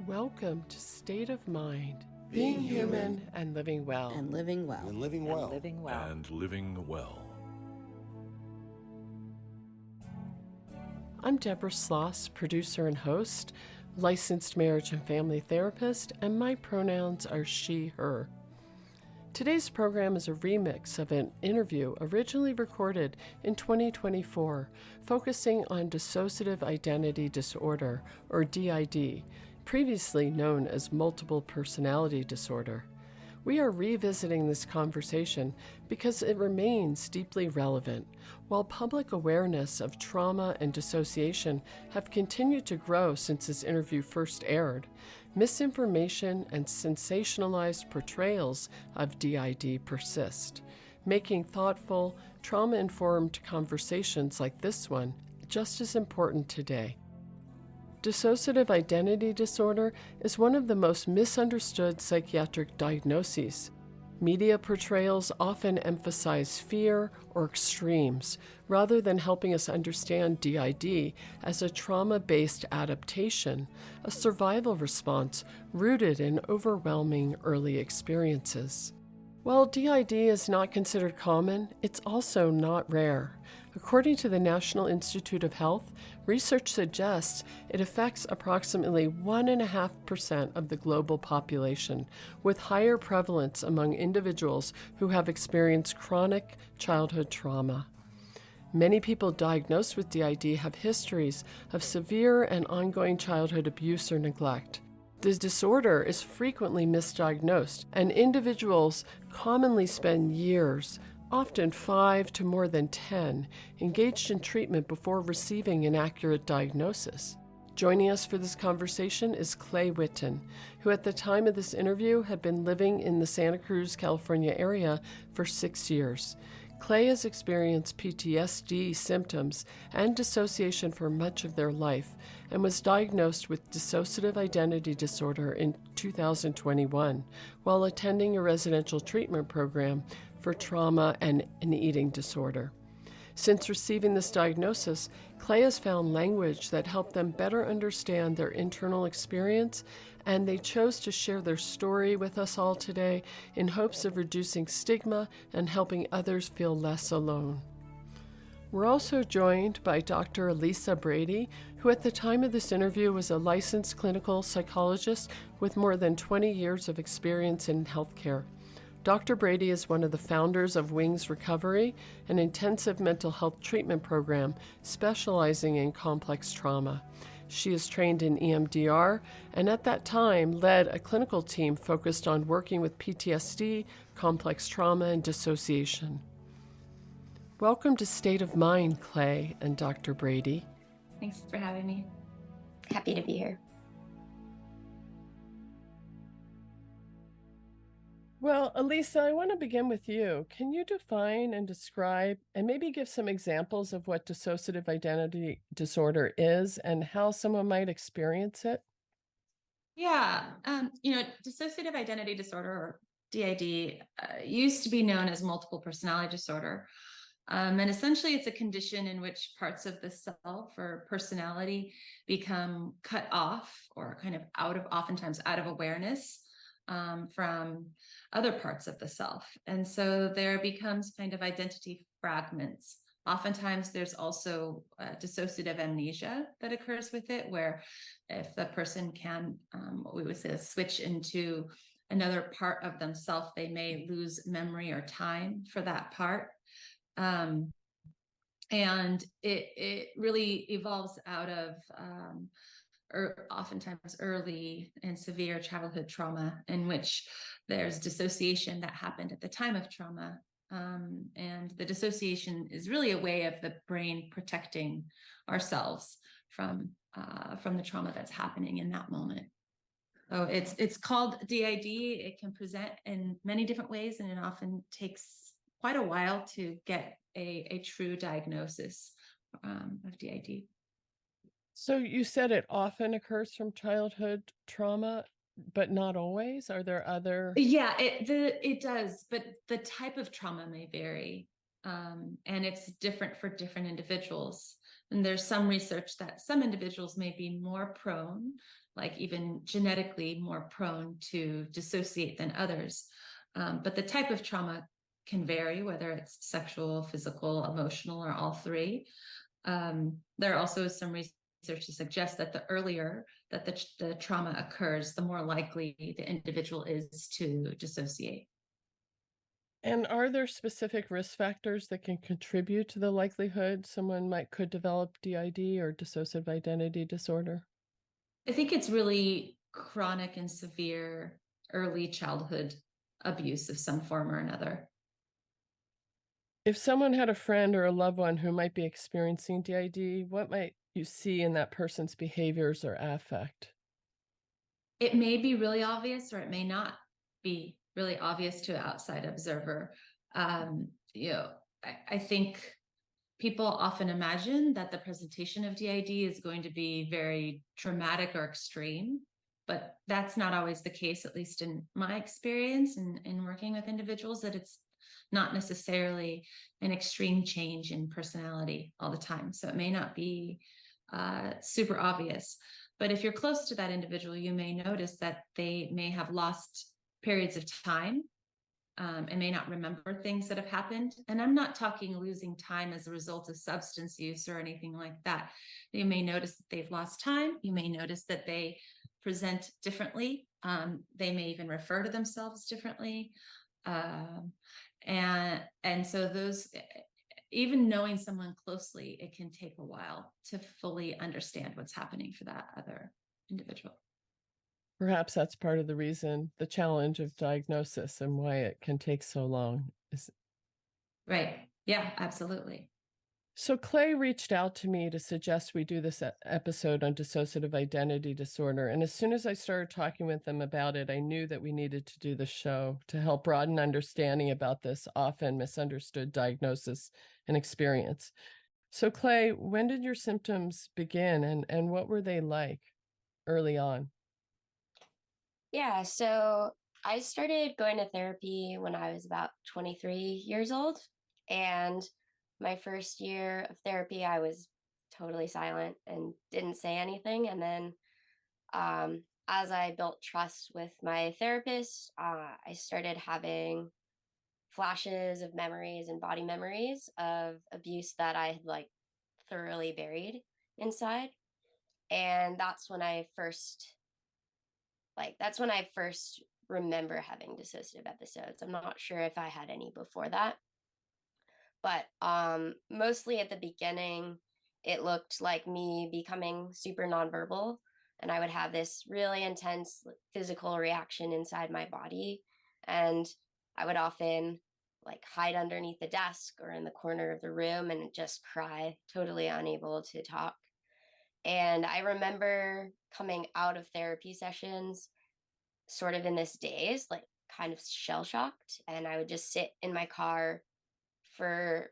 Welcome to State of Mind, being human and living well. And living well. And living well. And living well. And living well. I'm Deborah Sloss, producer and host, licensed marriage and family therapist, and my pronouns are she, her. Today's program is a remix of an interview originally recorded in 2024, focusing on dissociative identity disorder, or DID, previously known as multiple personality disorder. We are revisiting this conversation because it remains deeply relevant. While public awareness of trauma and dissociation have continued to grow since this interview first aired, misinformation and sensationalized portrayals of DID persist, making thoughtful, trauma-informed conversations like this one just as important today. Dissociative identity disorder is one of the most misunderstood psychiatric diagnoses. Media portrayals often emphasize fear or extremes, rather than helping us understand DID as a trauma-based adaptation, a survival response rooted in overwhelming early experiences. While DID is not considered common, it's also not rare. According to the National Institute of Health, research suggests it affects approximately 1.5% of the global population, with higher prevalence among individuals who have experienced chronic childhood trauma. Many people diagnosed with DID have histories of severe and ongoing childhood abuse or neglect. The disorder is frequently misdiagnosed, and individuals commonly spend years, often 5 to more than 10, engaged in treatment before receiving an accurate diagnosis. Joining us for this conversation is Clay Whitten, who at the time of this interview had been living in the Santa Cruz, California area for 6 years. Clay has experienced PTSD symptoms and dissociation for much of their life and was diagnosed with dissociative identity disorder in 2021 while attending a residential treatment program for trauma and an eating disorder. Since receiving this diagnosis, Clay has found language that helped them better understand their internal experience, and they chose to share their story with us all today in hopes of reducing stigma and helping others feel less alone. We're also joined by Dr. Alisa Brady, who at the time of this interview was a licensed clinical psychologist with more than 20 years of experience in healthcare. Dr. Brady is one of the founders of Wings Recovery, an intensive mental health treatment program specializing in complex trauma. She is trained in EMDR and at that time led a clinical team focused on working with PTSD, complex trauma, and dissociation. Welcome to State of Mind, Clay and Dr. Brady. Thanks for having me. Happy to be here. Well, Alisa, I want to begin with you. Can you define and describe and maybe give some examples of what dissociative identity disorder is and how someone might experience it? Yeah, dissociative identity disorder, or DID, used to be known as multiple personality disorder. And essentially, it's a condition in which parts of the self or personality become cut off or kind of oftentimes out of awareness from other parts of the self. And so there becomes kind of identity fragments. Oftentimes there's also dissociative amnesia that occurs with it, where if the person can, what we would say, switch into another part of themselves, they may lose memory or time for that part. And it really evolves out of oftentimes early and severe childhood trauma, in which there's dissociation that happened at the time of trauma. And the dissociation is really a way of the brain protecting ourselves from the trauma that's happening in that moment. So it's called DID. It can present in many different ways, and it often takes quite a while to get a true diagnosis of DID. So you said it often occurs from childhood trauma, but not always? Are there other? Yeah, it does, but the type of trauma may vary, and it's different for different individuals. And there's some research that some individuals may be more prone, like even genetically more prone to dissociate than others. But the type of trauma can vary, whether it's sexual, physical, emotional, or all three. There also is some research to suggest that the earlier that the trauma occurs, the more likely the individual is to dissociate. And are there specific risk factors that can contribute to the likelihood someone could develop DID or dissociative identity disorder? I think it's really chronic and severe early childhood abuse of some form or another. If someone had a friend or a loved one who might be experiencing DID, what might you see in that person's behaviors or affect? It may be really obvious or it may not be really obvious to an outside observer. I think people often imagine that the presentation of DID is going to be very dramatic or extreme, but that's not always the case, at least in my experience in working with individuals, that it's not necessarily an extreme change in personality all the time. So it may not be super obvious. But if you're close to that individual, you may notice that they may have lost periods of time and may not remember things that have happened. And I'm not talking losing time as a result of substance use or anything like that. You may notice that they've lost time. You may notice that they present differently. They may even refer to themselves differently. And so those, even knowing someone closely, it can take a while to fully understand what's happening for that other individual. Perhaps that's part of the reason, the challenge of diagnosis and why it can take so long. Right. Yeah, absolutely. So Clay reached out to me to suggest we do this episode on dissociative identity disorder. And as soon as I started talking with him about it, I knew that we needed to do the show to help broaden understanding about this often misunderstood diagnosis and experience. So Clay, when did your symptoms begin and what were they like early on? Yeah, so I started going to therapy when I was about 23 years old. And my first year of therapy, I was totally silent and didn't say anything. And then as I built trust with my therapist, I started having flashes of memories and body memories of abuse that I had like thoroughly buried inside. And that's when I first remember having dissociative episodes. I'm not sure if I had any before that, but mostly at the beginning, it looked like me becoming super nonverbal, and I would have this really intense physical reaction inside my body, and I would often like hide underneath the desk or in the corner of the room and just cry, totally unable to talk. And I remember coming out of therapy sessions sort of in this daze, like kind of shell shocked. And I would just sit in my car for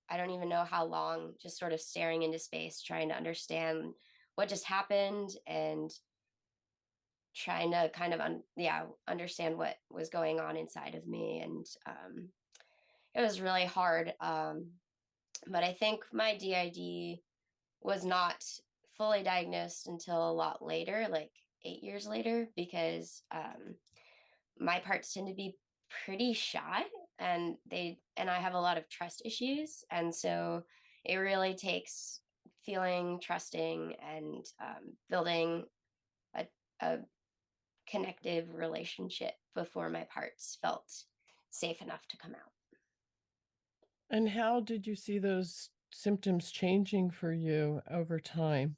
I don't even know how long, just sort of staring into space, trying to understand what just happened and trying to kind of understand what was going on inside of me. And it was really hard. But I think my DID was not fully diagnosed until a lot later, like 8 years later, because my parts tend to be pretty shy, and I have a lot of trust issues, and so it really takes feeling trusting and building a connective relationship before my parts felt safe enough to come out. And how did you see those symptoms changing for you over time?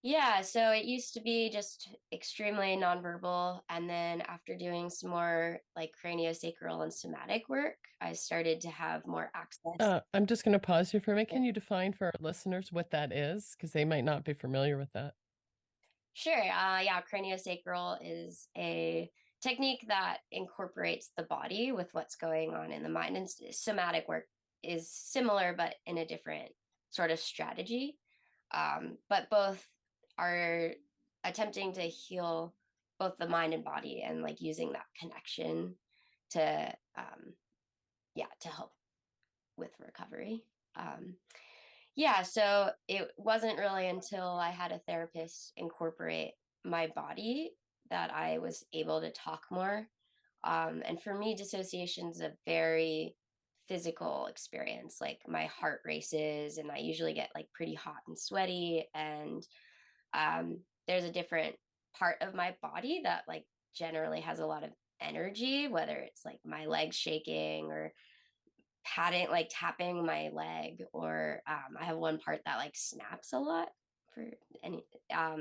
Yeah, so it used to be just extremely nonverbal. And then after doing some more like craniosacral and somatic work, I started to have more access. I'm just going to pause you for a minute. Can you define for our listeners what that is? Because they might not be familiar with that. Sure. Yeah, craniosacral is a technique that incorporates the body with what's going on in the mind. And somatic work is similar, but in a different sort of strategy. But both are attempting to heal both the mind and body and like using that connection to, to help with recovery. Yeah, so it wasn't really until I had a therapist incorporate my body that I was able to talk more. And for me, dissociation is a very physical experience. Like my heart races, and I usually get like pretty hot and sweaty. And there's a different part of my body that like generally has a lot of energy, whether it's like my legs shaking or patting, like tapping my leg, or I have one part that like snaps a lot for any.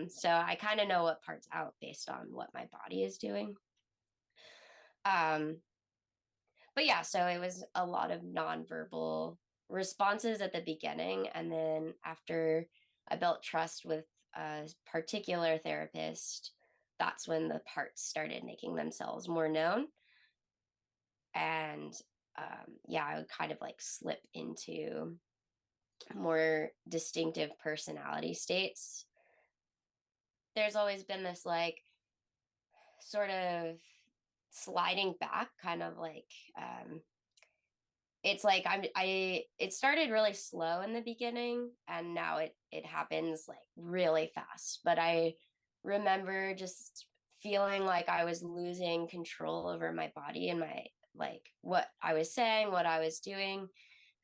So I kind of know what part's out based on what my body is doing. Um, but yeah, so it was a lot of nonverbal responses at the beginning, and then after I built trust with a particular therapist, that's when the parts started making themselves more known. And yeah, I would kind of like slip into more distinctive personality states. There's always been this like sort of sliding back, kind of like it's like it started really slow in the beginning, and now it happens like really fast. But I remember just feeling like I was losing control over my body and my, like, what I was saying, what I was doing.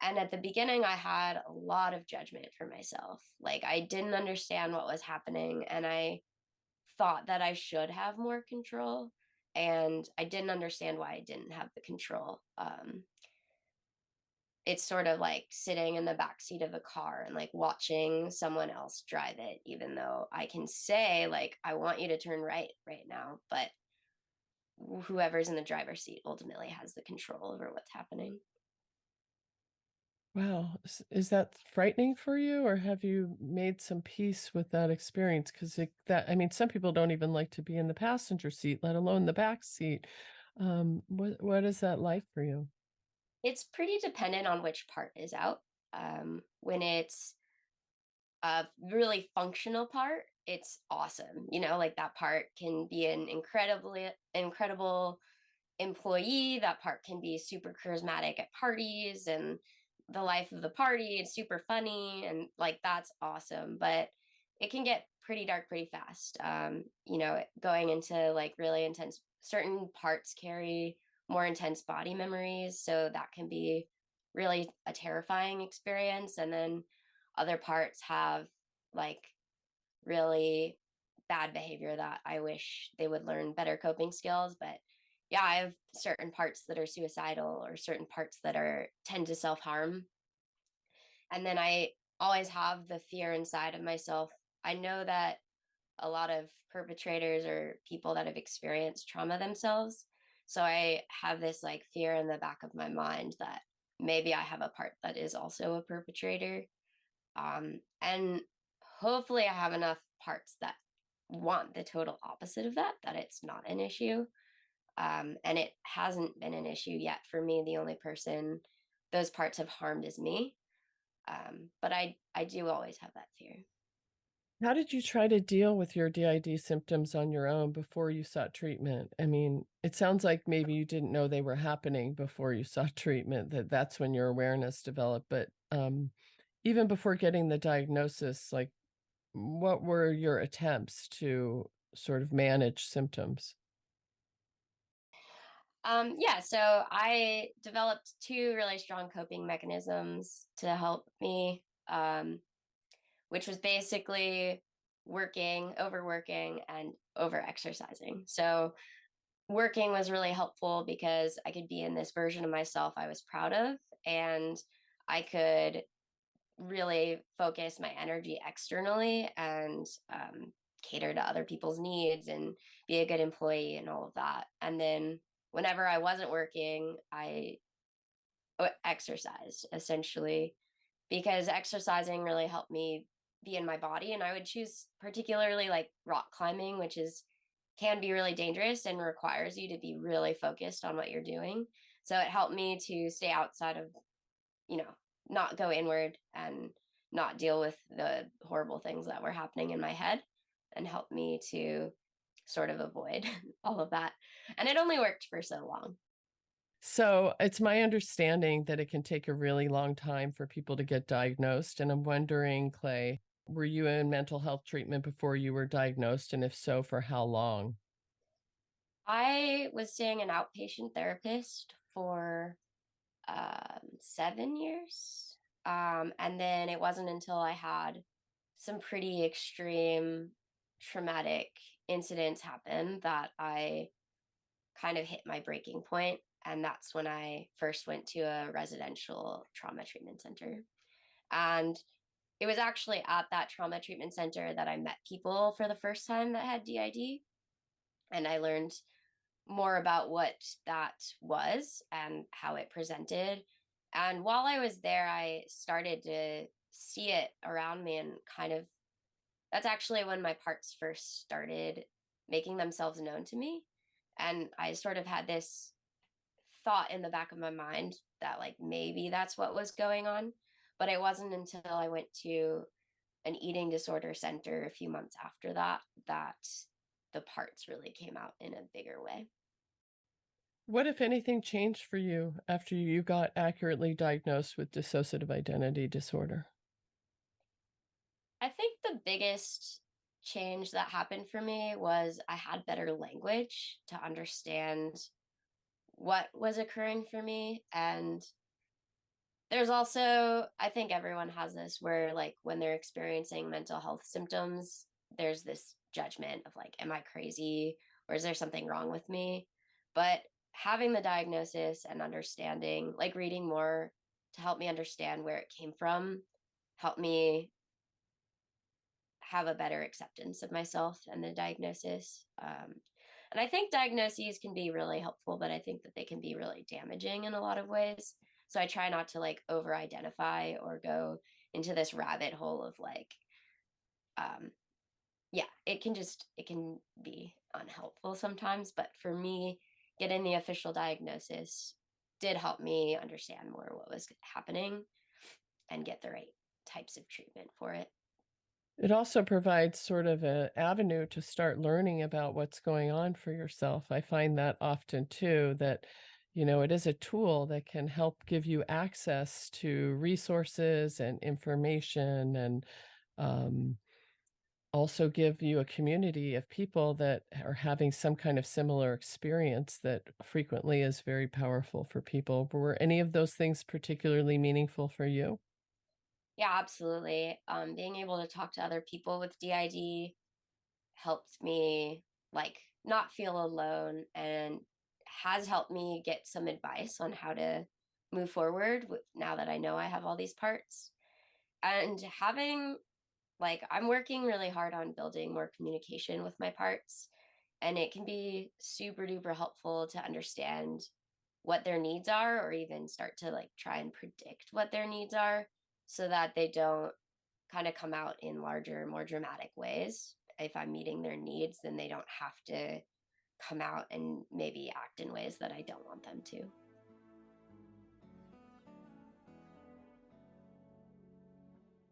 And at the beginning, I had a lot of judgment for myself. Like, I didn't understand what was happening, and I thought that I should have more control. And I didn't understand why I didn't have the control. It's sort of like sitting in the back seat of a car and like watching someone else drive it, even though I can say, like, I want you to turn right now. But whoever's in the driver's seat ultimately has the control over what's happening. Wow. Is that frightening for you, or have you made some peace with that experience? Because I mean, some people don't even like to be in the passenger seat, let alone the back seat. What is that like for you? It's pretty dependent on which part is out. When it's a really functional part, it's awesome. Like that part can be an incredible employee. That part can be super charismatic at parties and the life of the party. It's super funny, and like that's awesome. But it can get pretty dark pretty fast. Going into like really intense, certain parts carry more intense body memories, so that can be really a terrifying experience. And then other parts have like really bad behavior that I wish they would learn better coping skills. But yeah, I have certain parts that are suicidal, or certain parts that are tend to self-harm. And then I always have the fear inside of myself. I know that a lot of perpetrators are people that have experienced trauma themselves. So I have this like fear in the back of my mind that maybe I have a part that is also a perpetrator. And hopefully I have enough parts that want the total opposite of that, that it's not an issue. And it hasn't been an issue yet for me. The only person those parts have harmed is me. But I do always have that fear. How did you try to deal with your DID symptoms on your own before you sought treatment? I mean, it sounds like maybe you didn't know they were happening before you sought treatment, that's when your awareness developed. But even before getting the diagnosis, like, what were your attempts to sort of manage symptoms? Yeah, so I developed two really strong coping mechanisms to help me, which was basically overworking, and over exercising. So working was really helpful because I could be in this version of myself I was proud of, and I could really focus my energy externally, and cater to other people's needs and be a good employee and all of that. And then whenever I wasn't working, I exercised essentially, because exercising really helped me be in my body. And I would choose particularly like rock climbing, which is can be really dangerous and requires you to be really focused on what you're doing. So it helped me to stay outside of, you know, not go inward and not deal with the horrible things that were happening in my head, and help me to sort of avoid all of that. And it only worked for so long. So it's my understanding that it can take a really long time for people to get diagnosed. And I'm wondering, Clay, were you in mental health treatment before you were diagnosed? And if so, for how long? I was seeing an outpatient therapist for 7 years. And then it wasn't until I had some pretty extreme traumatic incidents happen that I kind of hit my breaking point. And that's when I first went to a residential trauma treatment center. And it was actually at that trauma treatment center that I met people for the first time that had DID. And I learned more about what that was and how it presented. And while I was there, I started to see it around me and kind of that's actually when my parts first started making themselves known to me. And I sort of had this thought in the back of my mind that like maybe that's what was going on. But it wasn't until I went to an eating disorder center a few months after that that the parts really came out in a bigger way. What, if anything, changed for you after you got accurately diagnosed with dissociative identity disorder? I think the biggest change that happened for me was I had better language to understand what was occurring for me. And there's also, I think everyone has this where, like, when they're experiencing mental health symptoms, there's this judgment of, like, am I crazy or is there something wrong with me? But having the diagnosis and understanding, like, reading more to help me understand where it came from, helped me have a better acceptance of myself and the diagnosis. And I think diagnoses can be really helpful, but I think that they can be really damaging in a lot of ways. So I try not to like over identify or go into this rabbit hole of like, um, yeah, it can be unhelpful sometimes. But for me, getting the official diagnosis did help me understand more what was happening and get the right types of treatment for it. It also provides sort of an avenue to start learning about what's going on for yourself. I find that often too, that, it is a tool that can help give you access to resources and information and um, also give you a community of people that are having some kind of similar experience that frequently is very powerful for people. Were any of those things particularly meaningful for you? Yeah, absolutely. Being able to talk to other people with DID helped me like not feel alone and has helped me get some advice on how to move forward with, now that I know I have all these parts. And having like I'm working really hard on building more communication with my parts and it can be super duper helpful to understand what their needs are or even start to like try and predict what their needs are so that they don't kind of come out in larger, more dramatic ways. If I'm meeting their needs, then they don't have to come out and maybe act in ways that I don't want them to.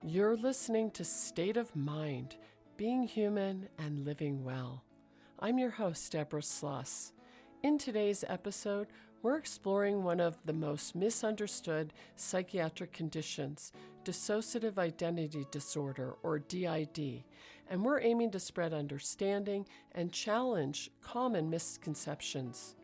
You're listening to State of Mind, Being Human and Living Well. I'm your host, Deborah Sluss. In today's episode, we're exploring one of the most misunderstood psychiatric conditions, dissociative identity disorder, or DID, and we're aiming to spread understanding and challenge common misconceptions.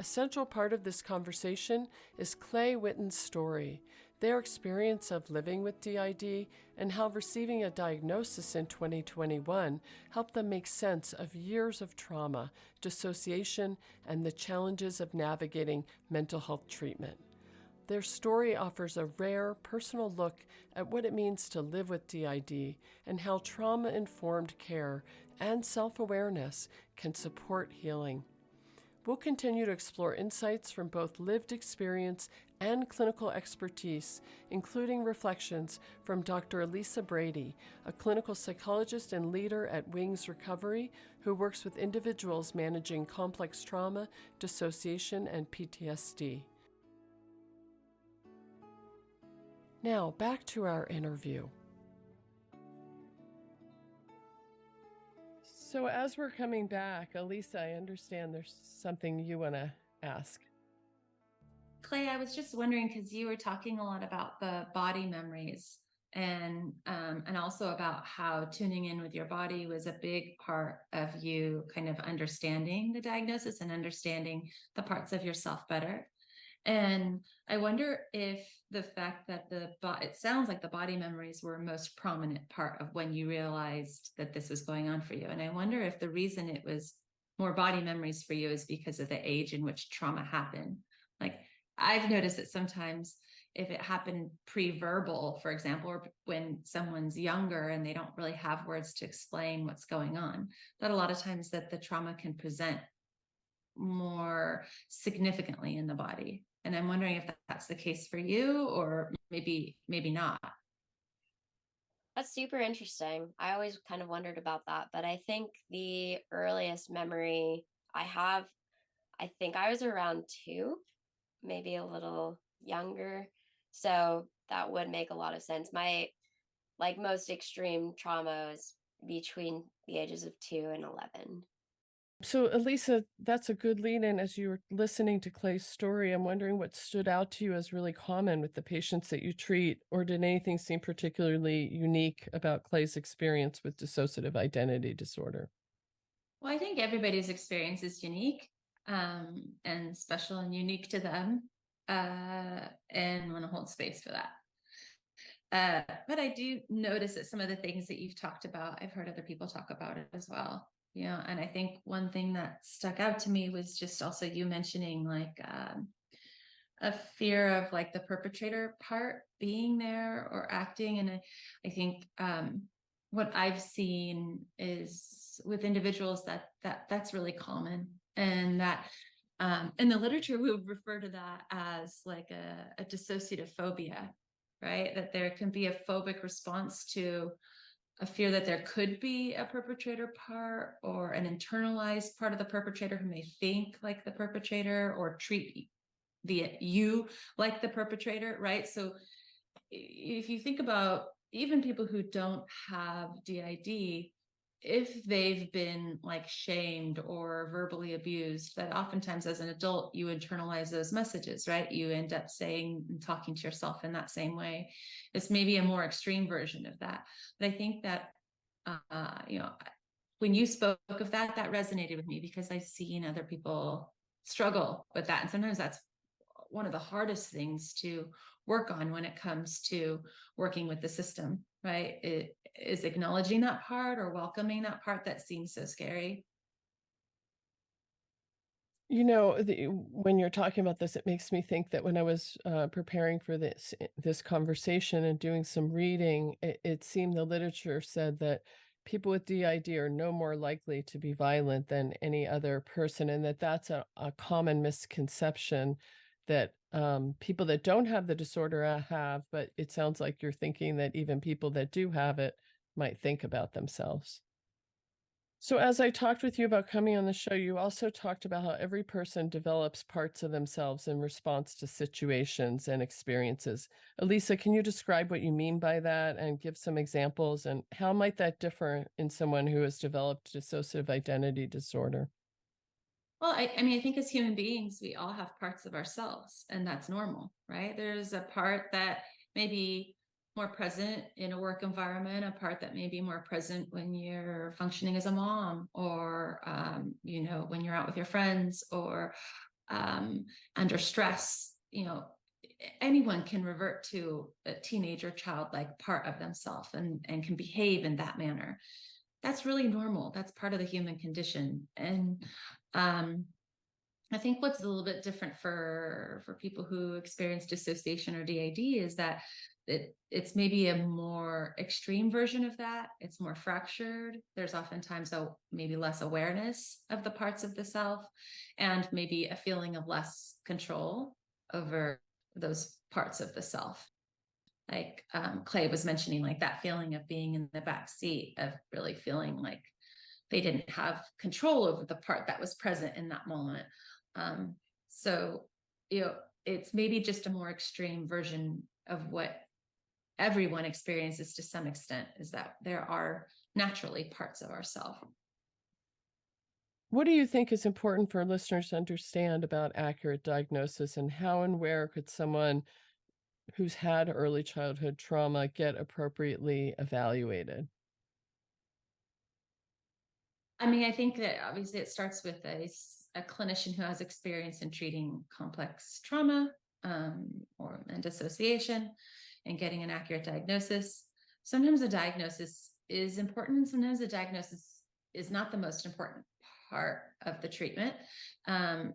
A central part of this conversation is Clay Whitten's story, their experience of living with DID, and how receiving a diagnosis in 2021 helped them make sense of years of trauma, dissociation, and the challenges of navigating mental health treatment. Their story offers a rare, personal look at what it means to live with DID and how trauma-informed care and self-awareness can support healing. We'll continue to explore insights from both lived experience and clinical expertise, including reflections from Dr. Alisa Brady, a clinical psychologist and leader at Wings Recovery, who works with individuals managing complex trauma, dissociation, and PTSD. Now, back to our interview. So as we're coming back, Alisa, I understand there's something you want to ask. Clay, I was just wondering, because you were talking a lot about the body memories and also about how tuning in with your body was a big part of you kind of understanding the diagnosis and understanding the parts of yourself better. And I wonder if the fact that it sounds like the body memories were a most prominent part of when you realized that this was going on for you. And I wonder if the reason it was more body memories for you is because of the age in which trauma happened. Like, I've noticed that sometimes if it happened pre-verbal, for example, or when someone's younger and they don't really have words to explain what's going on, that a lot of times that the trauma can present more significantly in the body. And I'm wondering if that's the case for you, or maybe not. That's super interesting. I always kind of wondered about that, but I think the earliest memory I have, I think I was around 2, maybe a little younger. So that would make a lot of sense. My most extreme trauma was between the ages of 2 and 11. So, Alisa, that's a good lead in. As you were listening to Clay's story, I'm wondering what stood out to you as really common with the patients that you treat, or did anything seem particularly unique about Clay's experience with dissociative identity disorder? Well, I think everybody's experience is unique, and special and unique to them, and want to hold space for that. But I do notice that some of the things that you've talked about, I've heard other people talk about it as well. And I think one thing that stuck out to me was just also you mentioning a fear of like the perpetrator part being there or acting. And I think what I've seen is with individuals that's really common, and that in the literature we would refer to that as like a dissociative phobia, right? That there can be a phobic response to a fear that there could be a perpetrator part, or an internalized part of the perpetrator who may think like the perpetrator or treat you like the perpetrator, right? So if you think about even people who don't have DID, if they've been like shamed or verbally abused, that oftentimes as an adult you internalize those messages, right? You end up saying and talking to yourself in that same way. It's maybe a more extreme version of that, but I think that when you spoke of that resonated with me, because I've seen other people struggle with that, and sometimes that's one of the hardest things to work on when it comes to working with the system, right? It is acknowledging that part or welcoming that part that seems so scary. When you're talking about this, it makes me think that when I was preparing for this conversation and doing some reading, it seemed the literature said that people with DID are no more likely to be violent than any other person, and that's a common misconception that people that don't have the disorder have, but it sounds like you're thinking that even people that do have it might think about themselves. So, as I talked with you about coming on the show, you also talked about how every person develops parts of themselves in response to situations and experiences. Alisa, can you describe what you mean by that and give some examples? And how might that differ in someone who has developed dissociative identity disorder? Well, I mean, I think as human beings, we all have parts of ourselves, and that's normal, right? There's a part that may be more present in a work environment, a part that may be more present when you're functioning as a mom, or, when you're out with your friends, or under stress. Anyone can revert to a teenager childlike part of themselves and can behave in that manner. That's really normal. That's part of the human condition. And I think what's a little bit different for people who experience dissociation or DID is that it's maybe a more extreme version of that. It's more fractured. There's oftentimes maybe less awareness of the parts of the self, and maybe a feeling of less control over those parts of the self. Like Clay was mentioning, like that feeling of being in the back seat, of really feeling like they didn't have control over the part that was present in that moment. So it's maybe just a more extreme version of what everyone experiences to some extent, is that there are naturally parts of ourselves. What do you think is important for listeners to understand about accurate diagnosis, and how and where could someone who's had early childhood trauma get appropriately evaluated? I mean, I think that obviously it starts with a clinician who has experience in treating complex trauma and dissociation and getting an accurate diagnosis. Sometimes a diagnosis is important, and sometimes a diagnosis is not the most important part of the treatment.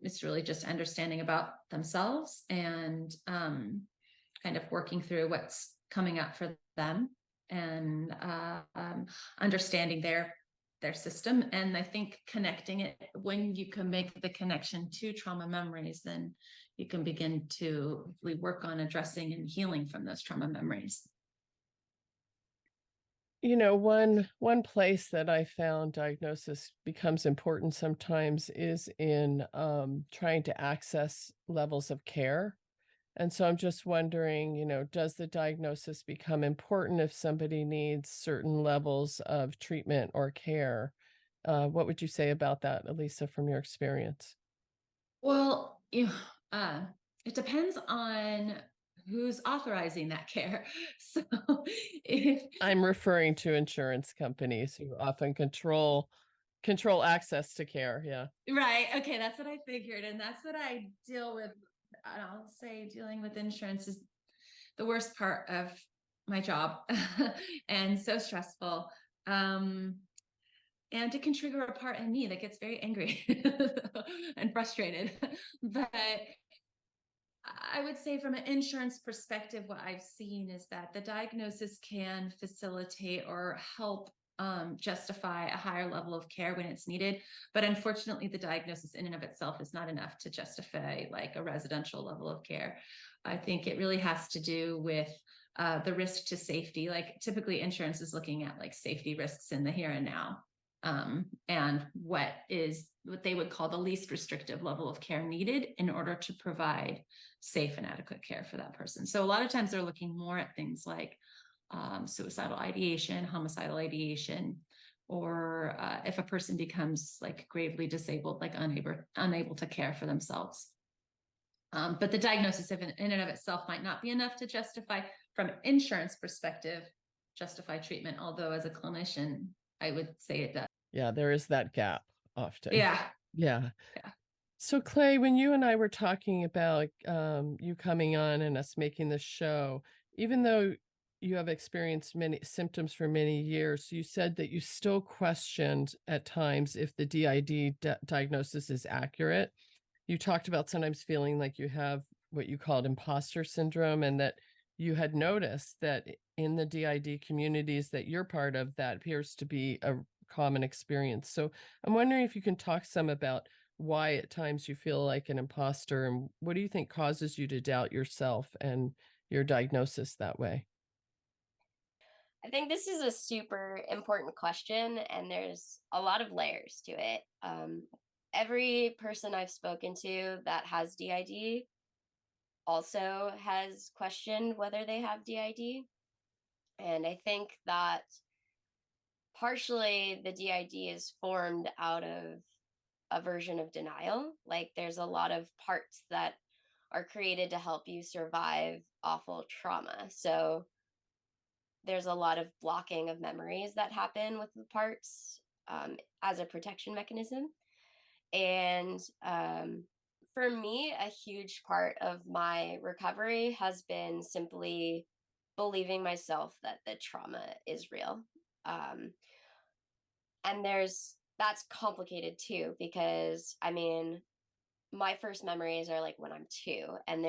It's really just understanding about themselves and kind of working through what's coming up for them and understanding their system. And I think connecting it, when you can make the connection to trauma memories, then you can begin to really work on addressing and healing from those trauma memories. You know, one place that I found diagnosis becomes important sometimes is in trying to access levels of care. And so I'm just wondering, does the diagnosis become important if somebody needs certain levels of treatment or care? What would you say about that, Alisa, from your experience? Well, it depends on who's authorizing that care. So if I'm referring to insurance companies who often control access to care. Yeah. right, okay, that's what I figured, and that's what I deal with. I'll say dealing with insurance is the worst part of my job and so stressful. And it can trigger a part in me that gets very angry and frustrated. But I would say from an insurance perspective, what I've seen is that the diagnosis can facilitate or help justify a higher level of care when it's needed. But unfortunately, the diagnosis in and of itself is not enough to justify like a residential level of care. I think it really has to do with the risk to safety. Like typically insurance is looking at like safety risks in the here and now. And what they would call the least restrictive level of care needed in order to provide safe and adequate care for that person. So a lot of times they're looking more at things like suicidal ideation, homicidal ideation, or if a person becomes like gravely disabled, like unable to care for themselves. But the diagnosis in and of itself might not be enough to justify, from an insurance perspective, justify treatment. Although as a clinician, I would say it does. Yeah, there is that gap often. Yeah. Yeah. Yeah. So Clay, when you and I were talking about you coming on and us making this show, even though you have experienced many symptoms for many years, you said that you still questioned at times if the DID diagnosis is accurate. You talked about sometimes feeling like you have what you called imposter syndrome, and that you had noticed that in the DID communities that you're part of, that appears to be a common experience. So I'm wondering if you can talk some about why at times you feel like an imposter, and what do you think causes you to doubt yourself and your diagnosis that way? I think this is a super important question, and there's a lot of layers to it. Every person I've spoken to that has DID also has questioned whether they have DID. And I think that partially the DID is formed out of a version of denial. Like there's a lot of parts that are created to help you survive awful trauma. So there's a lot of blocking of memories that happen with the parts as a protection mechanism. And for me, a huge part of my recovery has been simply believing myself that the trauma is real. Um, and that's complicated too, because I mean, my first memories are like when I'm 2, and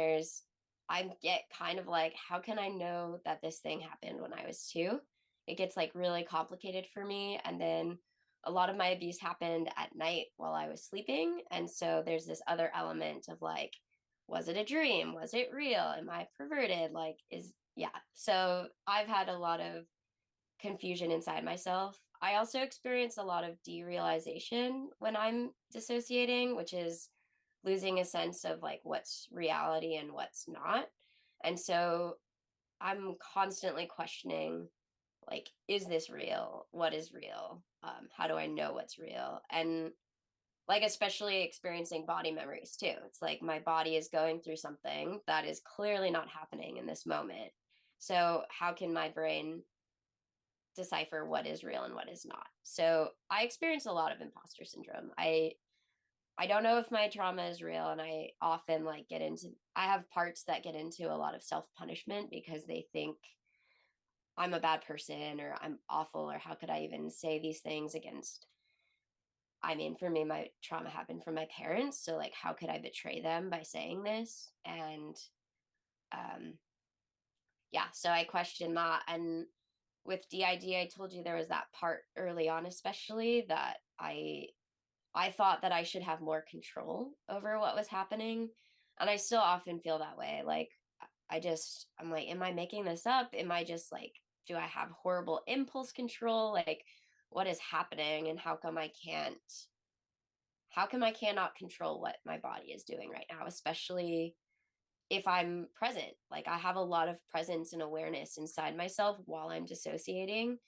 I get kind of like, how can I know that this thing happened when I was 2? It gets like really complicated for me. And then a lot of my abuse happened at night while I was sleeping. And so there's this other element of like, was it a dream? Was it real? Am I perverted? Yeah. So I've had a lot of confusion inside myself. I also experience a lot of derealization when I'm dissociating, which is losing a sense of like what's reality and what's not. And so I'm constantly questioning, like, is this real? What is real? How do I know what's real? And like especially experiencing body memories too. It's like my body is going through something that is clearly not happening in this moment. So how can my brain decipher what is real and what is not? So I experience a lot of imposter syndrome. I don't know if my trauma is real, and I often like I have parts that get into a lot of self-punishment because they think I'm a bad person or I'm awful, or how could I even say these things against, I mean, for me, my trauma happened from my parents. So, like, how could I betray them by saying this? And um, yeah, so I question that. And with DID, I told you there was that part early on, especially that I thought that I should have more control over what was happening. And I still often feel that way. Like, I'm like, am I making this up? Am I just like, do I have horrible impulse control? Like, what is happening? And how come I cannot control what my body is doing right now, especially if I'm present? Like, I have a lot of presence and awareness inside myself while I'm dissociating.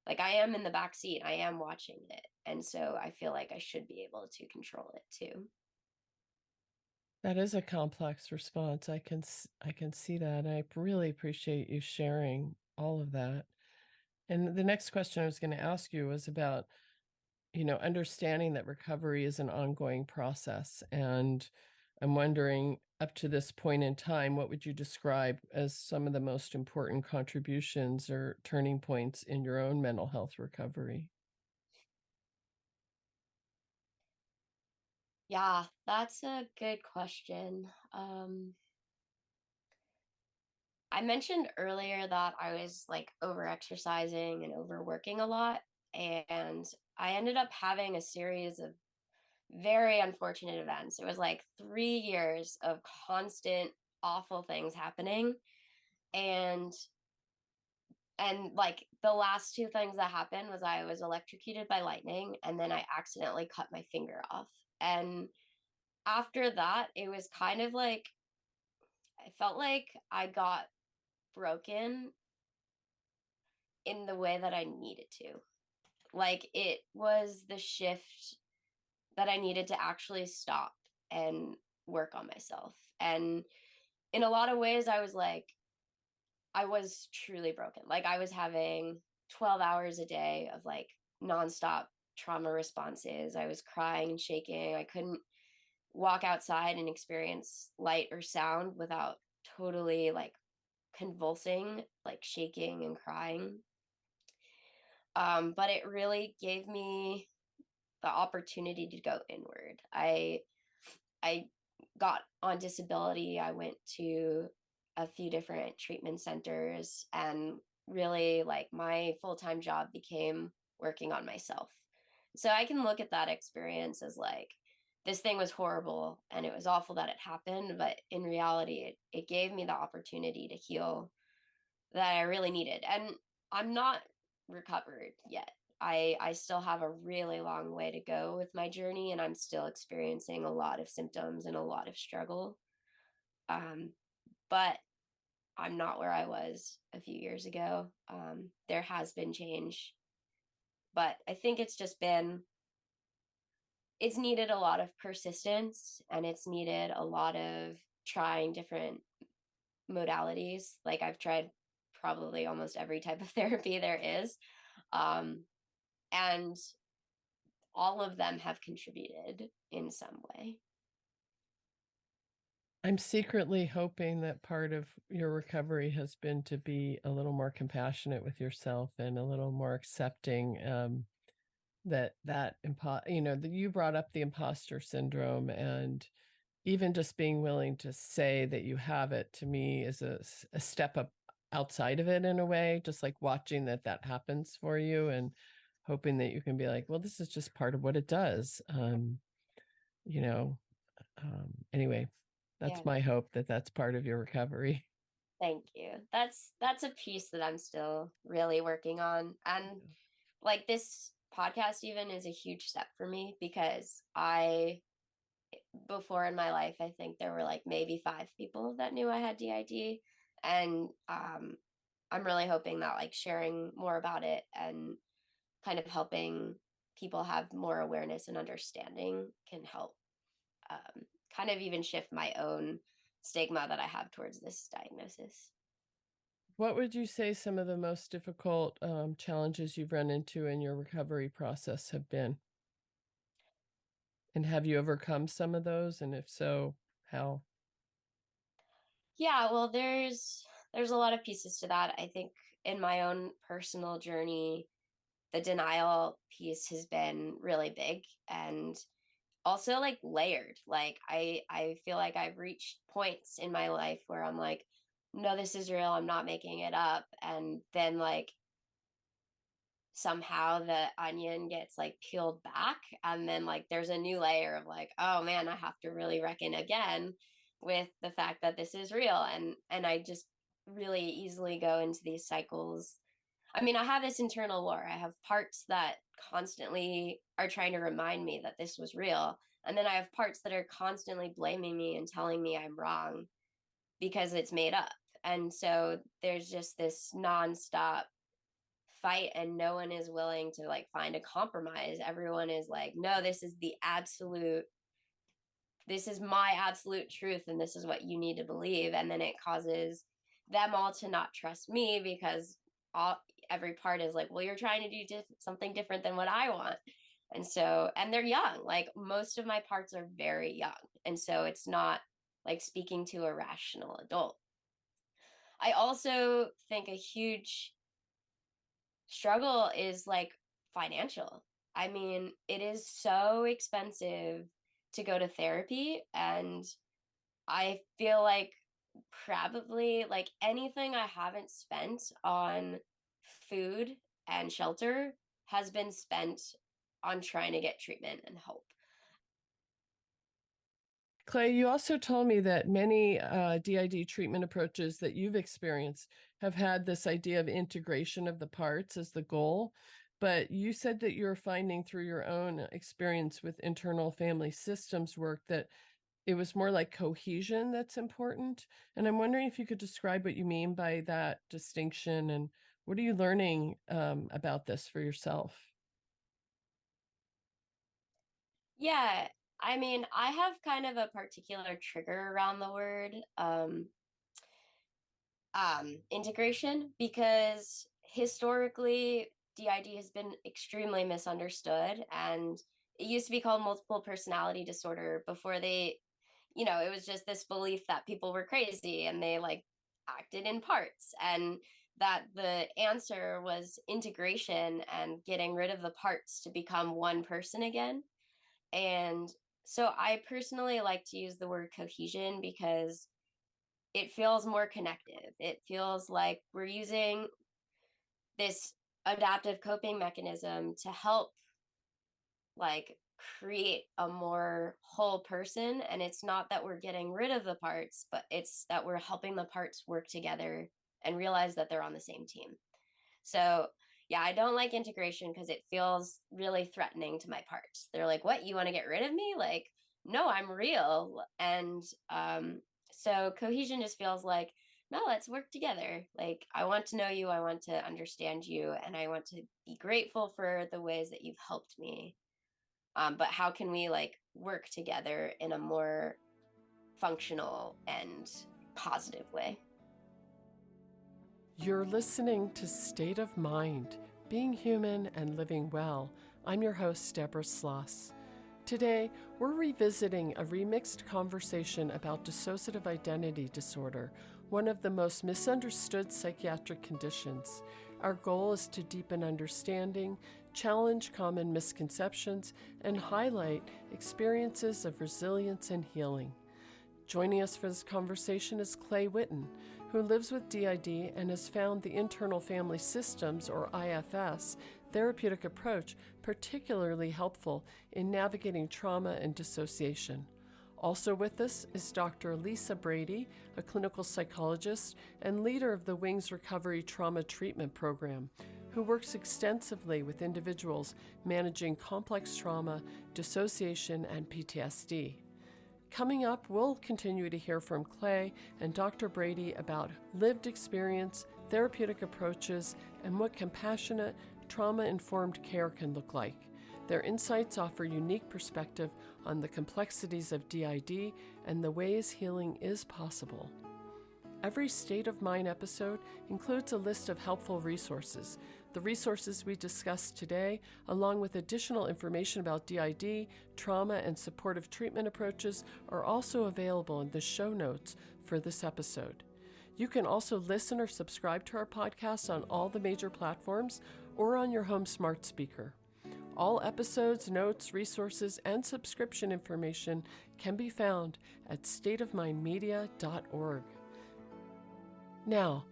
Like, I am in the back seat, I am watching it. And so I feel like I should be able to control it too. That is a complex response. I can see that. I really appreciate you sharing all of that. And the next question I was going to ask you was about, understanding that recovery is an ongoing process. And I'm wondering, up to this point in time, what would you describe as some of the most important contributions or turning points in your own mental health recovery? Yeah, that's a good question. I mentioned earlier that I was like over exercising and overworking a lot. And I ended up having a series of very unfortunate events. It was like 3 years of constant awful things happening. And like the last two things that happened was I was electrocuted by lightning, and then I accidentally cut my finger off. And after that, it was kind of like I felt like I got broken in the way that I needed to. Like, it was the shift that I needed to actually stop and work on myself. And in a lot of ways, I was truly broken. Like, I was having 12 hours a day of like nonstop trauma responses. I was crying and shaking. I couldn't walk outside and experience light or sound without totally like convulsing, like shaking and crying. But it really gave me the opportunity to go inward. I got on disability. I went to a few different treatment centers, and really like my full-time job became working on myself. So I can look at that experience as like, this thing was horrible and it was awful that it happened, but in reality it gave me the opportunity to heal that I really needed. And I'm not recovered yet. I still have a really long way to go with my journey, and I'm still experiencing a lot of symptoms and a lot of struggle. Um, but I'm not where I was a few years ago. There has been change, but I think it's needed a lot of persistence, and it's needed a lot of trying different modalities. Like, I've tried probably almost every type of therapy there is. Um, and all of them have contributed in some way. I'm secretly hoping that part of your recovery has been to be a little more compassionate with yourself and a little more accepting, that you brought up the imposter syndrome, and even just being willing to say that you have it, to me, is a step up outside of it in a way, just like watching that happens for you and hoping that you can be like, well, this is just part of what it does. You know, anyway, Yeah, that's my hope, that that's part of your recovery. thank you. That's a piece that I'm still really working on. And like, this podcast even is a huge step for me, because I before in my life, I think there were like maybe 5 people that knew I had DID. And I'm really hoping that like sharing more about it and kind of helping people have more awareness and understanding can help kind of even shift my own stigma that I have towards this diagnosis. What would you say some of the most difficult challenges you've run into in your recovery process have been? And have you overcome some of those? And if so, how? Yeah, well, there's a lot of pieces to that. I think in my own personal journey, the denial piece has been really big and also like layered. Like I feel like I've reached points in my life where I'm like, no, this is real. I'm not making it up. And then like somehow the onion gets like peeled back, and then like there's a new layer of like, oh man, I have to really reckon again with the fact that this is real. And I just really easily go into these cycles. I mean, I have this internal war. I have parts that constantly are trying to remind me that this was real, and then I have parts that are constantly blaming me and telling me I'm wrong because it's made up. And so there's just this nonstop fight, and no one is willing to like find a compromise. Everyone is like, no, this is my absolute truth, and this is what you need to believe. And then it causes them all to not trust me because every part is like, well, you're trying to do something different than what I want. And so, and they're young, like most of my parts are very young, and so it's not like speaking to a rational adult. I also think a huge struggle is like financial. I mean, it is so expensive to go to therapy, and I feel like probably like anything I haven't spent on food and shelter has been spent on trying to get treatment and hope. Clay, you also told me that many DID treatment approaches that you've experienced have had this idea of integration of the parts as the goal. But you said that you're finding through your own experience with internal family systems work that it was more like cohesion that's important. And I'm wondering if you could describe what you mean by that distinction and what are you learning about this for yourself? Yeah, I mean, I have kind of a particular trigger around the word integration, because historically DID has been extremely misunderstood, and it used to be called multiple personality disorder before they, it was just this belief that people were crazy and they like acted in parts, and that the answer was integration and getting rid of the parts to become one person again. And so I personally like to use the word cohesion because it feels more connective. It feels like we're using this adaptive coping mechanism to help like create a more whole person. And it's not that we're getting rid of the parts, but it's that we're helping the parts work together and realize that they're on the same team. So yeah, I don't like integration because it feels really threatening to my parts. They're like, what, you want to get rid of me? Like, no, I'm real. And so cohesion just feels like, no, let's work together. Like, I want to know you, I want to understand you, and I want to be grateful for the ways that you've helped me. But how can we like work together in a more functional and positive way? You're listening to State of Mind, Being Human and Living Well. I'm your host, Deborah Sloss. Today, we're revisiting a remixed conversation about dissociative identity disorder, one of the most misunderstood psychiatric conditions. Our goal is to deepen understanding, challenge common misconceptions, and highlight experiences of resilience and healing. Joining us for this conversation is Clay Whitten, who lives with DID and has found the internal family systems, or IFS, therapeutic approach particularly helpful in navigating trauma and dissociation. Also with us is Dr. Alisa Brady, a clinical psychologist and leader of the Wings Recovery Trauma Treatment Program, who works extensively with individuals managing complex trauma, dissociation, and PTSD. Coming up, we'll continue to hear from Clay and Dr. Brady about lived experience, therapeutic approaches, and what compassionate, trauma-informed care can look like. Their insights offer unique perspective on the complexities of DID and the ways healing is possible. Every State of Mind episode includes a list of helpful resources. The resources we discussed today, along with additional information about DID, trauma, and supportive treatment approaches, are also available in the show notes for this episode. You can also listen or subscribe to our podcast on all the major platforms or on your home smart speaker. All episodes, notes, resources, and subscription information can be found at stateofmindmedia.org. Now,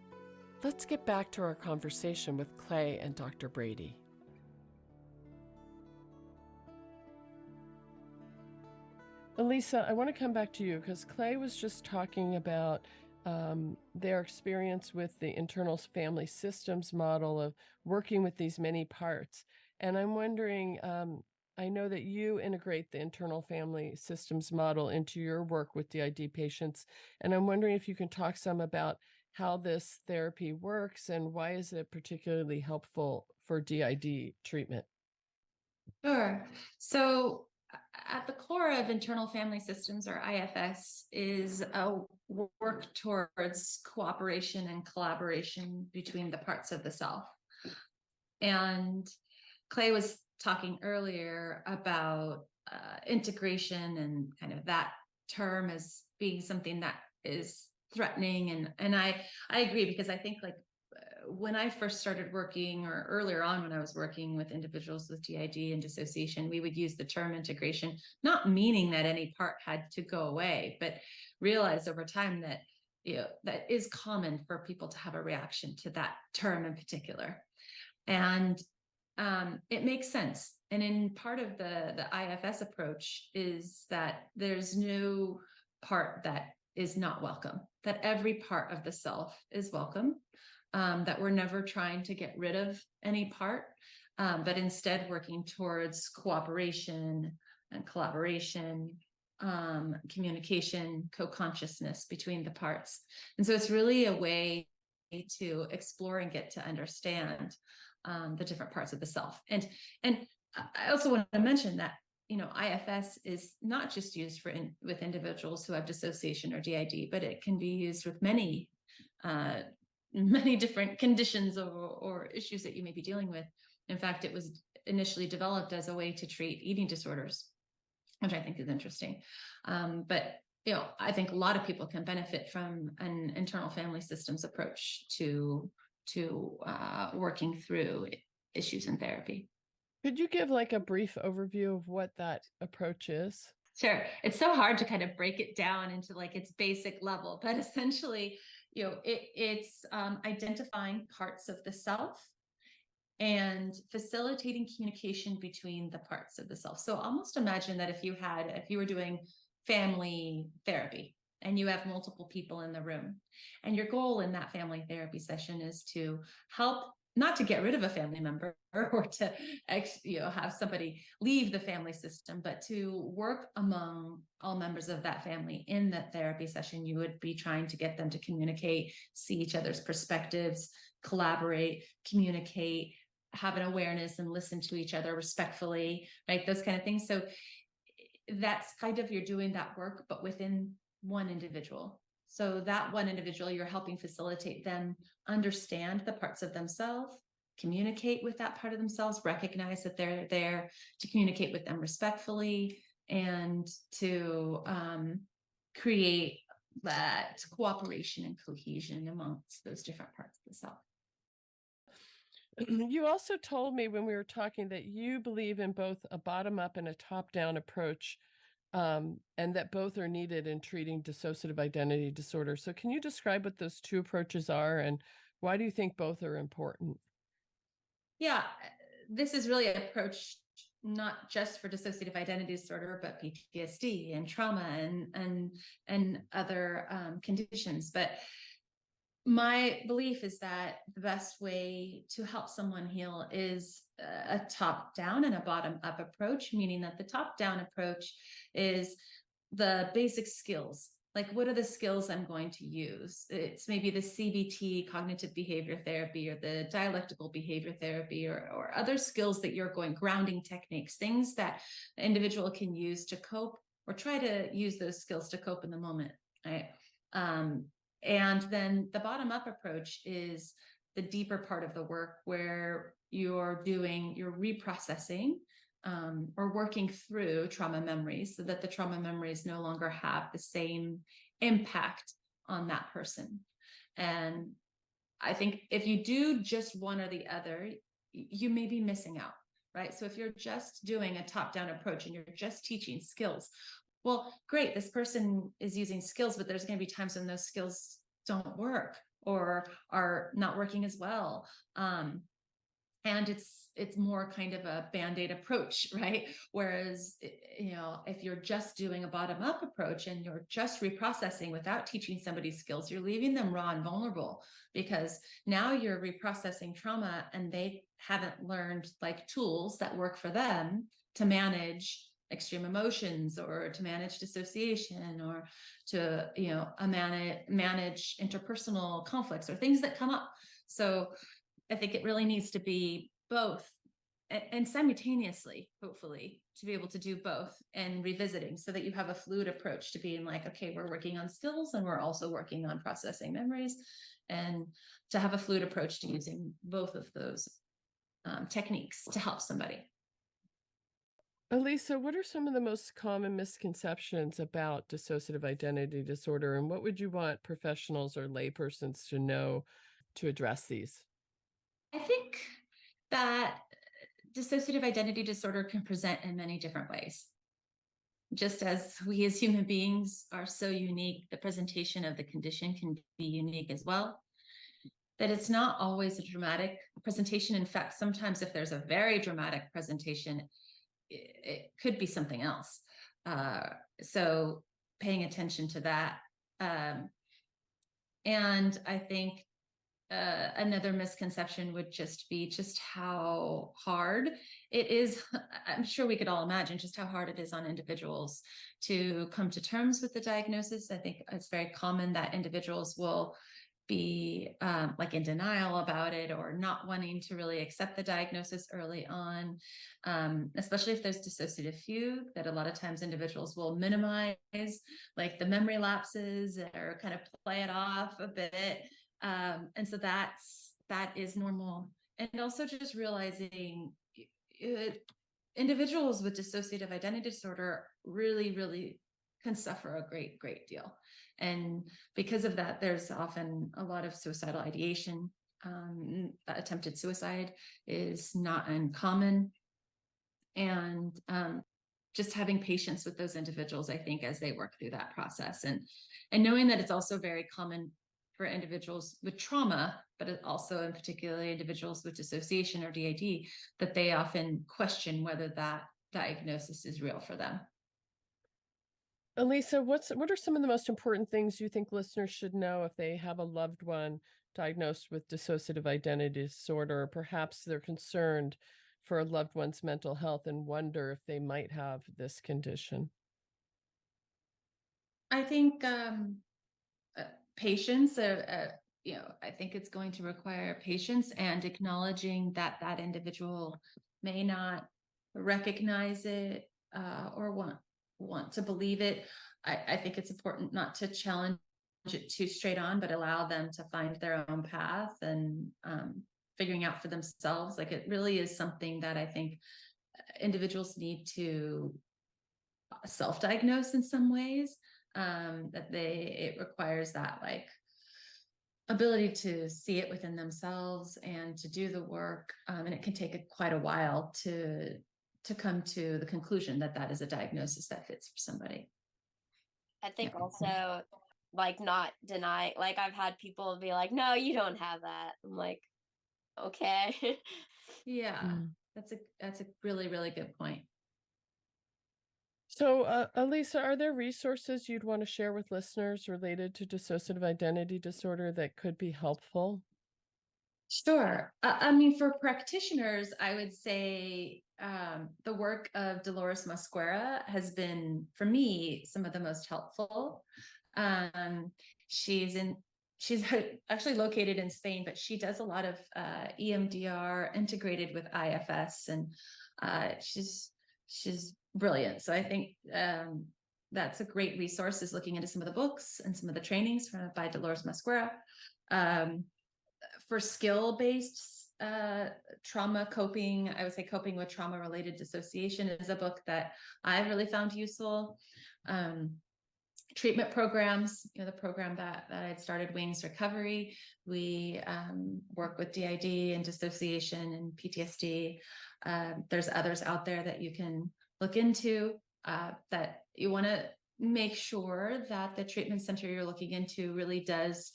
let's get back to our conversation with Clay and Dr. Brady. Alisa, I want to come back to you because Clay was just talking about their experience with the internal family systems model of working with these many parts. And I'm wondering, I know that you integrate the internal family systems model into your work with DID patients, and I'm wondering if you can talk some about how this therapy works and why is it particularly helpful for DID treatment? Sure. So at the core of internal family systems, or IFS, is a work towards cooperation and collaboration between the parts of the self. And Clay was talking earlier about integration and kind of that term as being something that is threatening. And I agree, because I think when I first started working, or earlier on when I was working with individuals with DID and dissociation, we would use the term integration, not meaning that any part had to go away, but realize over time that, that is common for people to have a reaction to that term in particular. And it makes sense. And in part of the IFS approach is that there's no part that is not welcome, that every part of the self is welcome, that we're never trying to get rid of any part, but instead working towards cooperation and collaboration, communication, co-consciousness between the parts. And so it's really a way to explore and get to understand the different parts of the self. And I also want to mention that, IFS is not just used with individuals who have dissociation or DID, but it can be used with many different conditions or issues that you may be dealing with. In fact, it was initially developed as a way to treat eating disorders, which I think is interesting. But I think a lot of people can benefit from an internal family systems approach to working through issues in therapy. Could you give a brief overview of what that approach is? Sure. It's so hard to kind of break it down into its basic level, but essentially, it's identifying parts of the self and facilitating communication between the parts of the self. So almost imagine that if you were doing family therapy and you have multiple people in the room, and your goal in that family therapy session is to help, not to get rid of a family member or to have somebody leave the family system, but to work among all members of that family. In that therapy session, you would be trying to get them to communicate, see each other's perspectives, collaborate, communicate, have an awareness, and listen to each other respectfully, right? Those kind of things. So that's kind of, you're doing that work, but within one individual. So that one individual, you're helping facilitate them understand the parts of themselves, communicate with that part of themselves, recognize that they're there, to communicate with them respectfully, and to create that cooperation and cohesion amongst those different parts of the self. You also told me when we were talking that you believe in both a bottom-up and a top-down approach, and that both are needed in treating dissociative identity disorder. So can you describe what those two approaches are, and why do you think both are important? Yeah, this is really an approach not just for dissociative identity disorder, but PTSD and trauma and other conditions. But my belief is that the best way to help someone heal is a top-down and a bottom-up approach, meaning that the top-down approach is the basic skills Like, what are the skills I'm going to use? It's maybe the CBT, cognitive behavior therapy, or the dialectical behavior therapy, or other skills that you're going, grounding techniques, things that the individual can use to cope, or try to use those skills to cope in the moment, right? And then the bottom up approach is the deeper part of the work, where you're reprocessing or working through trauma memories, so that the trauma memories no longer have the same impact on that person. And I think if you do just one or the other, you may be missing out, right? So if you're just doing a top-down approach and you're just teaching skills, well, great, this person is using skills, but there's going to be times when those skills don't work or are not working as well. And it's more kind of a Band-Aid approach, right? Whereas, if you're just doing a bottom-up approach and you're just reprocessing without teaching somebody skills, you're leaving them raw and vulnerable, because now you're reprocessing trauma and they haven't learned like tools that work for them to manage extreme emotions, or to manage dissociation, or to manage interpersonal conflicts or things that come up. So I think it really needs to be both, and simultaneously, hopefully, to be able to do both and revisiting, so that you have a fluid approach to being like, okay, we're working on skills and we're also working on processing memories, and to have a fluid approach to using both of those techniques to help somebody. Alisa, what are some of the most common misconceptions about dissociative identity disorder, and what would you want professionals or laypersons to know to address these? I think that dissociative identity disorder can present in many different ways. Just as we as human beings are so unique, the presentation of the condition can be unique as well. That it's not always a dramatic presentation. In fact, sometimes if there's a very dramatic presentation, it could be something else. So paying attention to that. And I think another misconception would just be just how hard it is. I'm sure we could all imagine just how hard it is on individuals to come to terms with the diagnosis. I think it's very common that individuals will be like in denial about it, or not wanting to really accept the diagnosis early on, especially if there's dissociative fugue, that a lot of times individuals will minimize like the memory lapses or kind of play it off a bit. And so that is normal. And also just realizing individuals with dissociative identity disorder really, really can suffer a great, great deal. And because of that, there's often a lot of suicidal ideation. Attempted suicide is not uncommon. And just having patience with those individuals, I think, as they work through that process. And knowing that it's also very common for individuals with trauma, but also in particularly individuals with dissociation or DID, that they often question whether that diagnosis is real for them. Alisa, what are some of the most important things you think listeners should know if they have a loved one diagnosed with dissociative identity disorder, or perhaps they're concerned for a loved one's mental health and wonder if they might have this condition? I think patience. I think it's going to require patience and acknowledging that that individual may not recognize it or want to believe it. I think it's important not to challenge it too straight on, but allow them to find their own path and figuring out for themselves. Like, it really is something that I think individuals need to self-diagnose in some ways. It requires that like ability to see it within themselves and to do the work. And it can take quite a while to come to the conclusion that that is a diagnosis that fits for somebody. I think also like not deny, like I've had people be like, no, you don't have that. I'm like, okay. Yeah, that's a really, really good point. So, Alisa, are there resources you'd want to share with listeners related to dissociative identity disorder that could be helpful? Sure. I mean, for practitioners, I would say the work of Dolores Mosquera has been, for me, some of the most helpful. She's actually located in Spain, but she does a lot of EMDR integrated with IFS, and she's brilliant. So I think that's a great resource, is looking into some of the books and some of the trainings by Dolores Masquera. For skill-based trauma coping, I would say Coping with Trauma-Related Dissociation is a book that I really found useful. Treatment programs, the program that I'd started, Wings Recovery, we work with DID and dissociation and PTSD. There's others out there that you can look into, that you want to make sure that the treatment center you're looking into really does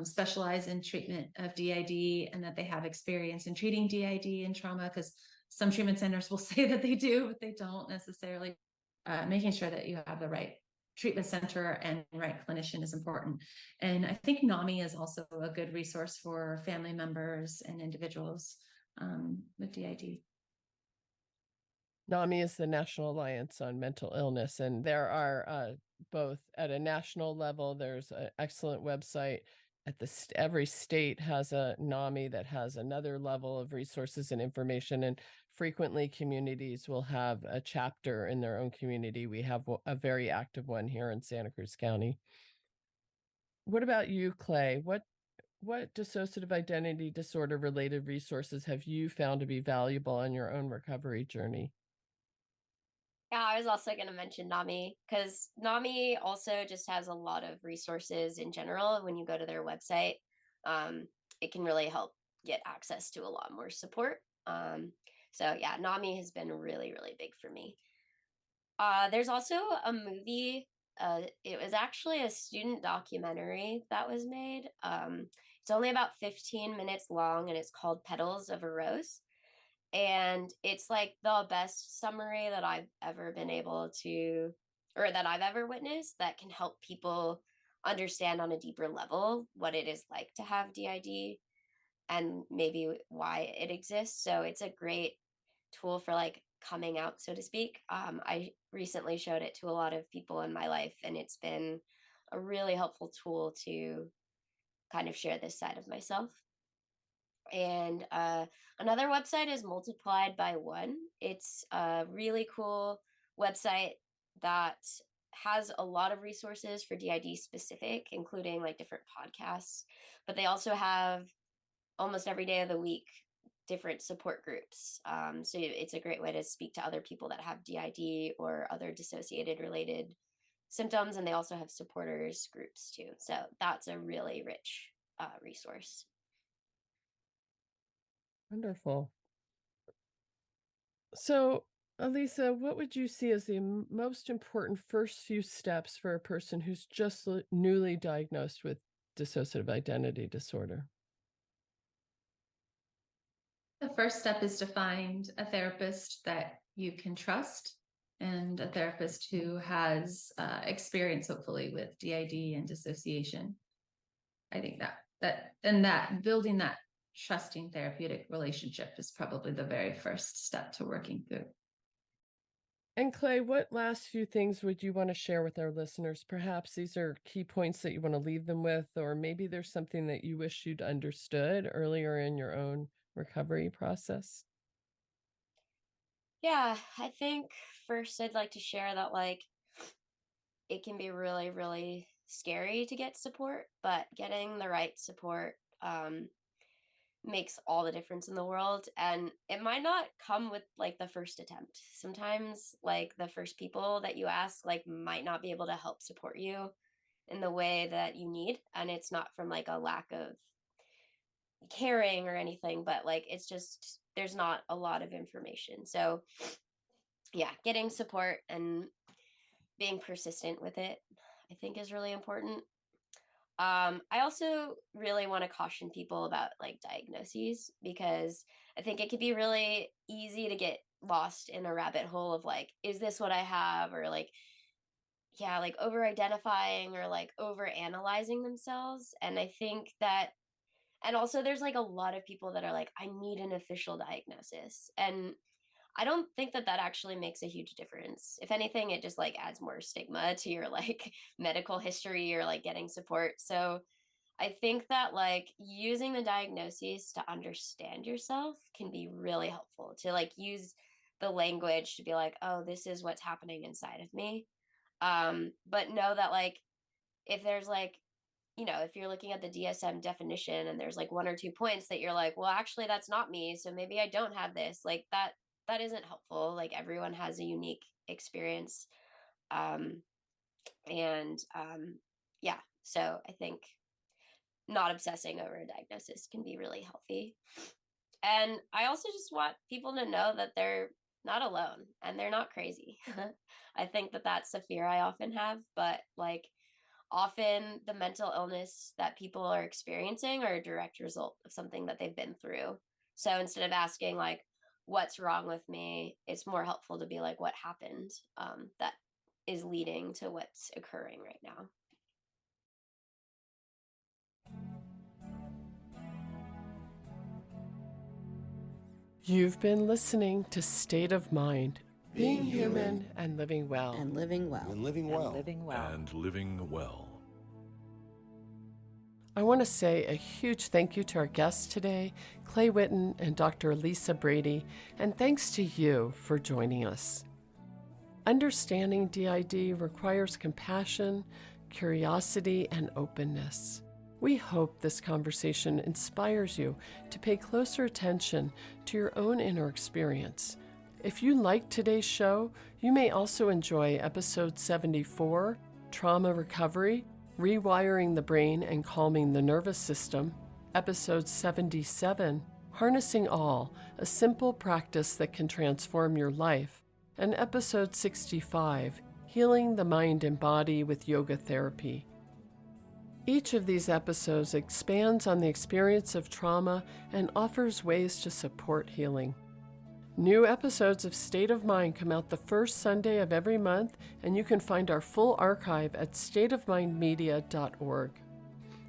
specialize in treatment of DID, and that they have experience in treating DID and trauma, because some treatment centers will say that they do, but they don't necessarily. Making sure that you have the right treatment center and right clinician is important. And I think NAMI is also a good resource for family members and individuals with DID. NAMI is the National Alliance on Mental Illness, and there are both at a national level, there's an excellent website. At every state has a NAMI that has another level of resources and information, and frequently communities will have a chapter in their own community. We have a very active one here in Santa Cruz County. What about you, Clay? What dissociative identity disorder related resources have you found to be valuable on your own recovery journey? Yeah, I was also going to mention NAMI, because NAMI also just has a lot of resources in general. When you go to their website, it can really help get access to a lot more support. So yeah, NAMI has been really, really big for me. There's also a movie. It was actually a student documentary that was made. It's only about 15 minutes long, and it's called Petals of a Rose. And it's like the best summary that I've ever been able to, or that I've ever witnessed, that can help people understand on a deeper level what it is like to have DID and maybe why it exists. So it's a great tool for like coming out, so to speak. I recently showed it to a lot of people in my life, and it's been a really helpful tool to kind of share this side of myself. And another website is Multiplied by One. It's a really cool website that has a lot of resources for DID specific, including like different podcasts, but they also have almost every day of the week different support groups. So it's a great way to speak to other people that have DID or other dissociated related symptoms. And they also have supporters groups too. So that's a really rich resource. Wonderful. So, Alisa, what would you see as the most important first few steps for a person who's just newly diagnosed with dissociative identity disorder? The first step is to find a therapist that you can trust, and a therapist who has experience, hopefully, with DID and dissociation. I think that building that trusting therapeutic relationship is probably the very first step to working through. And Clay, what last few things would you want to share with our listeners? Perhaps these are key points that you want to leave them with, or maybe there's something that you wish you'd understood earlier in your own recovery process. Yeah, I think first I'd like to share that like it can be really, really scary to get support, but getting the right support makes all the difference in the world. And it might not come with like the first attempt. Sometimes like the first people that you ask like might not be able to help support you in the way that you need. And it's not from like a lack of caring or anything, but like it's just there's not a lot of information. So yeah, getting support and being persistent with it, I think, is really important. I also really want to caution people about like diagnoses, because I think it could be really easy to get lost in a rabbit hole of like, is this what I have? Or like, yeah, like over identifying or like over analyzing themselves. And I think that, and also there's like a lot of people that are like, I need an official diagnosis. And I don't think that actually makes a huge difference. If anything, it just like adds more stigma to your like medical history or like getting support. So I think that like using the diagnoses to understand yourself can be really helpful, to like use the language to be like, oh, this is what's happening inside of me. But know that like if there's like, if you're looking at the DSM definition and there's like one or two points that you're like, well, actually that's not me, so maybe I don't have this, like that isn't helpful. Like everyone has a unique experience. And yeah, so I think not obsessing over a diagnosis can be really healthy. And I also just want people to know that they're not alone and they're not crazy. I think that that's a fear I often have, but like often the mental illness that people are experiencing are a direct result of something that they've been through. So instead of asking like, what's wrong with me, it's more helpful to be like, what happened that is leading to what's occurring right now. You've been listening to State of Mind, being human and living well. And living well. And living well. And living well. And living well. I want to say a huge thank you to our guests today, Clay Whitten and Dr. Alisa Brady, and thanks to you for joining us. Understanding DID requires compassion, curiosity, and openness. We hope this conversation inspires you to pay closer attention to your own inner experience. If you liked today's show, you may also enjoy episode 74, Trauma Recovery, Rewiring the Brain and Calming the Nervous System, episode 77, Harnessing All, a simple practice that can transform your life, and episode 65, Healing the Mind and Body with Yoga Therapy. Each of these episodes expands on the experience of trauma and offers ways to support healing. New episodes of State of Mind come out the first Sunday of every month, and you can find our full archive at stateofmindmedia.org.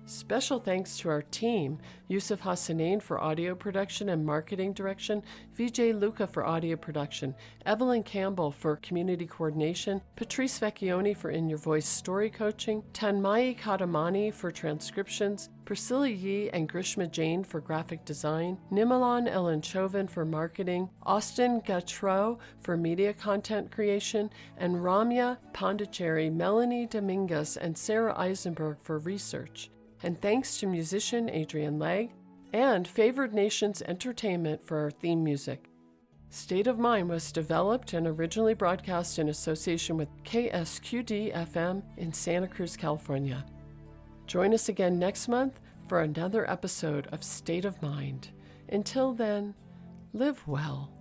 Special thanks to our team, Yusuf Hassanein for audio production and marketing direction, Vijay Luca for audio production, Evelyn Campbell for community coordination, Patrice Vecchione for In Your Voice story coaching, Tanmai Kadamani for transcriptions, Priscilla Yee and Grishma Jain for graphic design, Nimalan Ellen Chauvin for marketing, Austin Gautreau for media content creation, and Ramya Pondicherry, Melanie Dominguez, and Sarah Eisenberg for research. And thanks to musician Adrian Legg and Favored Nations Entertainment for our theme music. State of Mind was developed and originally broadcast in association with KSQD-FM in Santa Cruz, California. Join us again next month for another episode of State of Mind. Until then, live well.